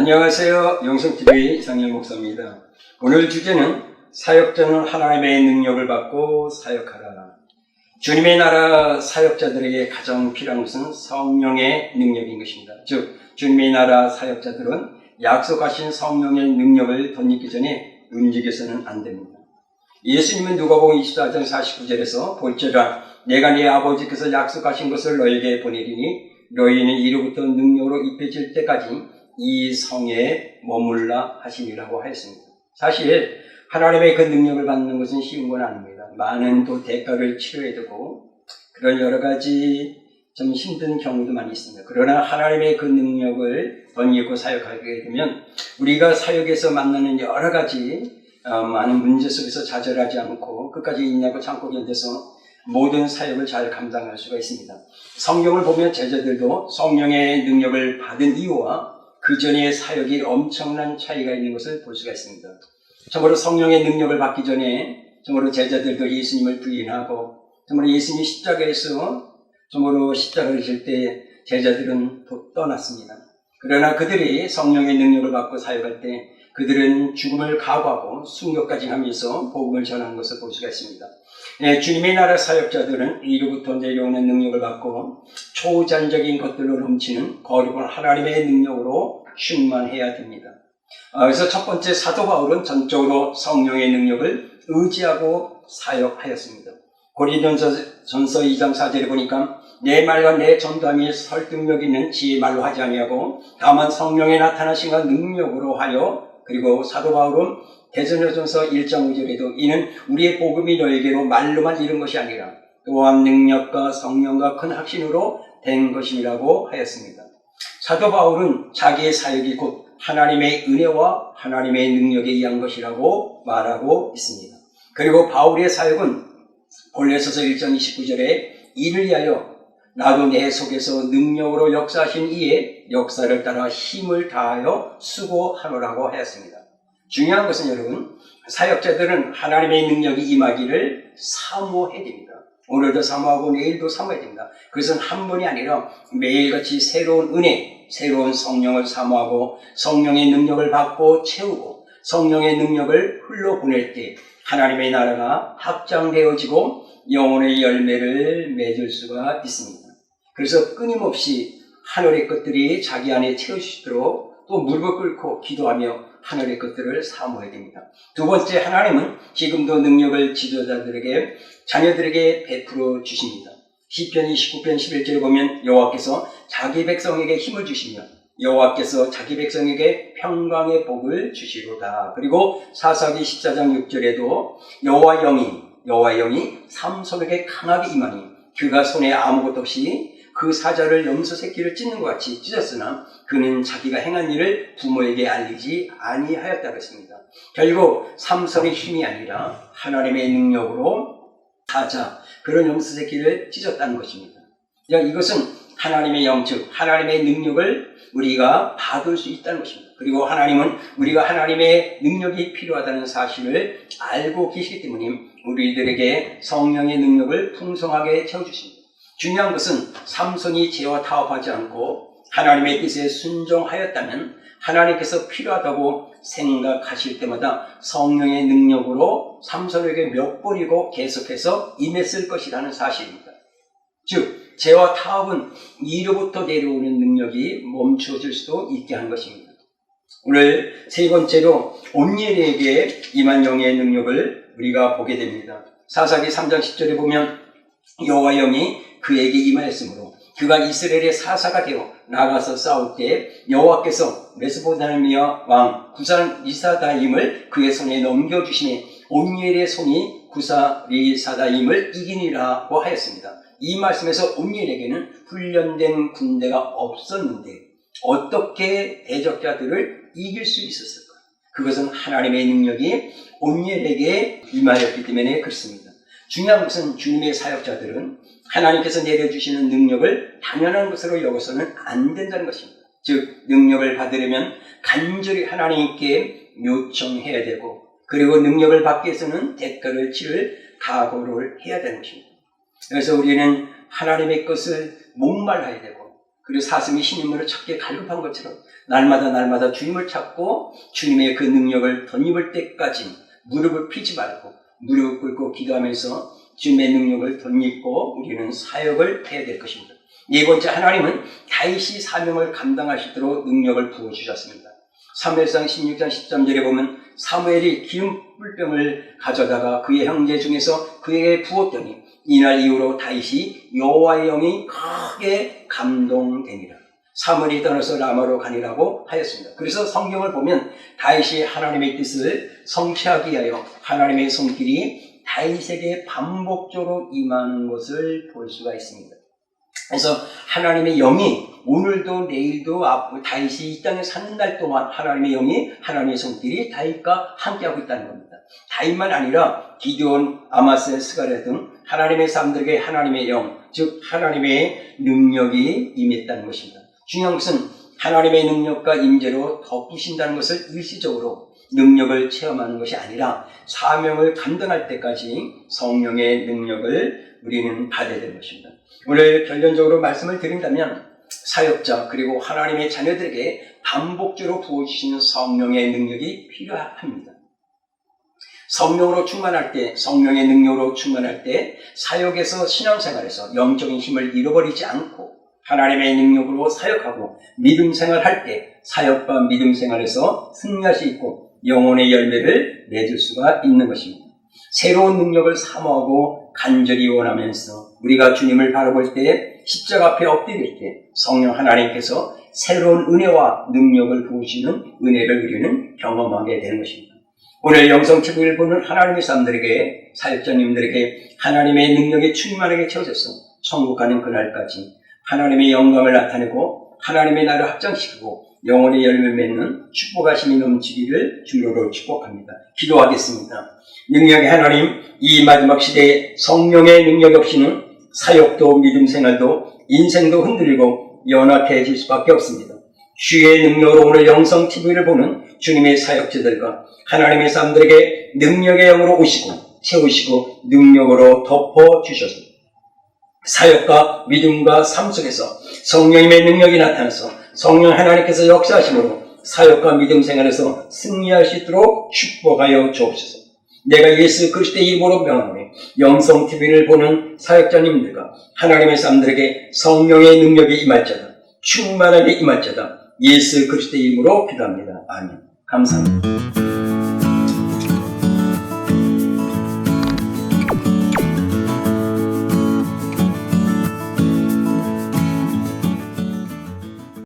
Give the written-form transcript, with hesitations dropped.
안녕하세요. 영성TV 이상열 목사입니다. 오늘 주제는 사역자는 하나님의 능력을 받고 사역하라. 주님의 나라 사역자들에게 가장 필요한 것은 성령의 능력인 것입니다. 즉 주님의 나라 사역자들은 약속하신 성령의 능력을 덧입기 전에 움직여서는 안 됩니다. 예수님은 누가복음 24장 49절에서 볼지라 내가 네 아버지께서 약속하신 것을 너에게 보내리니 너희는 이로부터 능력으로 입혀질 때까지 이 성에 머물라 하시니라고 하였습니다. 사실 하나님의 그 능력을 받는 것은 쉬운 건 아닙니다. 많은 또 대가를 치러야 되고 그런 여러 가지 좀 힘든 경우도 많이 있습니다. 그러나 하나님의 그 능력을 덧입고 사역하게 되면 우리가 사역에서 만나는 여러 가지 많은 문제 속에서 좌절하지 않고 끝까지 인내하고 참고 견뎌서 모든 사역을 잘 감당할 수가 있습니다. 성경을 보면 제자들도 성령의 능력을 받은 이유와 그 전의 사역이 엄청난 차이가 있는 것을 볼 수가 있습니다. 참으로 성령의 능력을 받기 전에 참으로 제자들도 예수님을 부인하고 참으로 예수님이 십자가에서 참으로 십자가를 질 때 제자들은 떠났습니다. 그러나 그들이 성령의 능력을 받고 사역할 때 그들은 죽음을 각오하고 순교까지 하면서 복음을 전하는 것을 볼 수가 있습니다. 주님의 나라 사역자들은 이로부터 내려오는 능력을 받고 초자연적인 것들로 넘치는 거룩한 하나님의 능력으로 충만해야 됩니다. 그래서 첫 번째 사도 바울은 전적으로 성령의 능력을 의지하고 사역하였습니다. 고린도전서 2장 4절에 보니까 내 말과 내 전담이 설득력 있는 지혜 말로 하지 아니하고 다만 성령의 나타나심과 능력으로 하여, 그리고 사도 바울은 데살로니가전서 1장 5절에도 이는 우리의 복음이 너에게로 말로만 이른 것이 아니라 또한 능력과 성령과 큰 확신으로 된 것이라고 하였습니다. 사도 바울은 자기의 사역이 곧 하나님의 은혜와 하나님의 능력에 의한 것이라고 말하고 있습니다. 그리고 바울의 사역은 골로새서 1장 29절에 이를 위하여 나도 내 속에서 능력으로 역사하신 이의 역사를 따라 힘을 다하여 수고하노라고 하였습니다. 중요한 것은 여러분, 사역자들은 하나님의 능력이 임하기를 사모해야 됩니다. 오늘도 사모하고 내일도 사모해야 됩니다. 그것은 한 번이 아니라 매일같이 새로운 은혜, 새로운 성령을 사모하고 성령의 능력을 받고 채우고 성령의 능력을 흘러보낼 때 하나님의 나라가 확장되어지고 영혼의 열매를 맺을 수가 있습니다. 그래서 끊임없이 하늘의 것들이 자기 안에 채워지도록 또 무릎을 꿇고 기도하며 하늘의 것들을 사모해야 됩니다. 두 번째, 하나님은 지금도 능력을 지도자들에게, 자녀들에게 베풀어 주십니다. 시편 29편 11절에 보면 여호와께서 자기 백성에게 힘을 주시며 여호와께서 자기 백성에게 평강의 복을 주시로다. 그리고 사사기 14장 6절에도 여호와의 영이 삼손에게 강하게 임하니 그가 손에 아무것도 없이 그 사자를 염소 새끼를 찢는 것 같이 찢었으나 그는 자기가 행한 일을 부모에게 알리지 아니하였다고 했습니다. 결국 삼손의 힘이 아니라 하나님의 능력으로 사자, 그런 염소 새끼를 찢었다는 것입니다. 이것은 하나님의 영, 즉 하나님의 능력을 우리가 받을 수 있다는 것입니다. 그리고 하나님은 우리가 하나님의 능력이 필요하다는 사실을 알고 계시기 때문에 우리들에게 성령의 능력을 풍성하게 채워주십니다. 중요한 것은 삼손이 죄와 타협하지 않고 하나님의 뜻에 순종하였다면 하나님께서 필요하다고 생각하실 때마다 성령의 능력으로 삼손에게 몇 번이고 계속해서 임했을 것이라는 사실입니다. 즉 죄와 타협은 이로부터 내려오는 능력이 멈추어질 수도 있게 하는 것입니다. 오늘 세 번째로 온니엘에게 임한 영의 능력을 우리가 보게 됩니다. 사사기 3장 10절에 보면 여호와의 영이 그에게 임하였으므로 그가 이스라엘의 사사가 되어 나가서 싸울 때 여호와께서 메소포타미아 왕 구사리사다임을 그의 손에 넘겨주시니 온니엘의 손이 구사리사다임을 이기니라고 하였습니다. 이 말씀에서 온니엘에게는 훈련된 군대가 없었는데 어떻게 대적자들을 이길 수 있었을까? 그것은 하나님의 능력이 온니엘에게 임하였기 때문에 그렇습니다. 중요한 것은 주님의 사역자들은 하나님께서 내려주시는 능력을 당연한 것으로 여겨서는 안 된다는 것입니다. 즉 능력을 받으려면 간절히 하나님께 요청해야 되고, 그리고 능력을 받기 위해서는 대가를 치를 각오를 해야 되는 것입니다. 그래서 우리는 하나님의 것을 목말라야 되고, 그리고 사슴이 신임으로 척게 갈급한 것처럼 날마다 주님을 찾고 주님의 그 능력을 덧입을 때까지 무릎을 펴지 말고 무릎을 꿇고 기도하면서 주님의 능력을 덧입고 우리는 사역을 해야 될 것입니다. 네 번째, 하나님은 다윗이 사명을 감당하시도록 능력을 부어주셨습니다. 사무엘상 16장 13절에 보면 사무엘이 기름 뿔병을 가져다가 그의 형제 중에서 그에게 부었더니 이날 이후로 다윗이 여호와의 영이 크게 감동되니라. 사무엘이 떠나서 라마로 가니라고 하였습니다. 그래서 성경을 보면 다윗이 하나님의 뜻을 성취하기 위하여 하나님의 손길이 다윗에게 반복적으로 임하는 것을 볼 수가 있습니다. 그래서 하나님의 영이 오늘도 내일도 다윗이 이 땅에 사는 날 동안 하나님의 영이 하나님의 손길이 다윗과 함께하고 있다는 겁니다. 다윗만 아니라 기드온, 아마스, 스가랴 등 하나님의 사람들에게 하나님의 영, 즉 하나님의 능력이 임했다는 것입니다. 중요한 것은 하나님의 능력과 임재로 덮으신다는 것을 일시적으로 능력을 체험하는 것이 아니라 사명을 감당할 때까지 성령의 능력을 우리는 받아야 되는 것입니다. 오늘 결론적으로 말씀을 드린다면 사역자 그리고 하나님의 자녀들에게 반복적으로 부어주시는 성령의 능력이 필요합니다. 성령으로 충만할 때, 성령의 능력으로 충만할 때 사역에서 신앙생활에서 영적인 힘을 잃어버리지 않고 하나님의 능력으로 사역하고 믿음 생활할 때 사역과 믿음 생활에서 승리할 수 있고 영혼의 열매를 맺을 수가 있는 것입니다. 새로운 능력을 사모하고 간절히 원하면서 우리가 주님을 바라볼 때 십자가 앞에 엎드릴 때 성령 하나님께서 새로운 은혜와 능력을 부으시는 은혜를 우리는 경험하게 되는 것입니다. 오늘 영성TV를 보는 하나님의 사람들에게, 사역자님들에게 하나님의 능력이 충만하게 채워져서 천국 가는 그날까지 하나님의 영광을 나타내고 하나님의 나라를 확장시키고 영혼의 열매 맺는 축복하심이 넘치기를 주로로 축복합니다. 기도하겠습니다. 능력의 하나님, 이 마지막 시대에 성령의 능력 없이는 사역도 믿음 생활도 인생도 흔들리고 연약해질 수밖에 없습니다. 주의 능력으로 오늘 영성TV를 보는 주님의 사역자들과 하나님의 사람들에게 능력의 영으로 오시고 채우시고 능력으로 덮어주셔서 사역과 믿음과 삶 속에서 성령님의 능력이 나타나서 성령 하나님께서 역사하심으로 사역과 믿음 생활에서 승리할 수 있도록 축복하여 주옵소서. 내가 예수 그리스도의 이름으로 명하노니 영성TV를 보는 사역자님들과 하나님의 사람들에게 성령의 능력이 임할자다, 충만하게 임할자다, 예수 그리스도의 이름으로 기도합니다. 아멘. 감사합니다.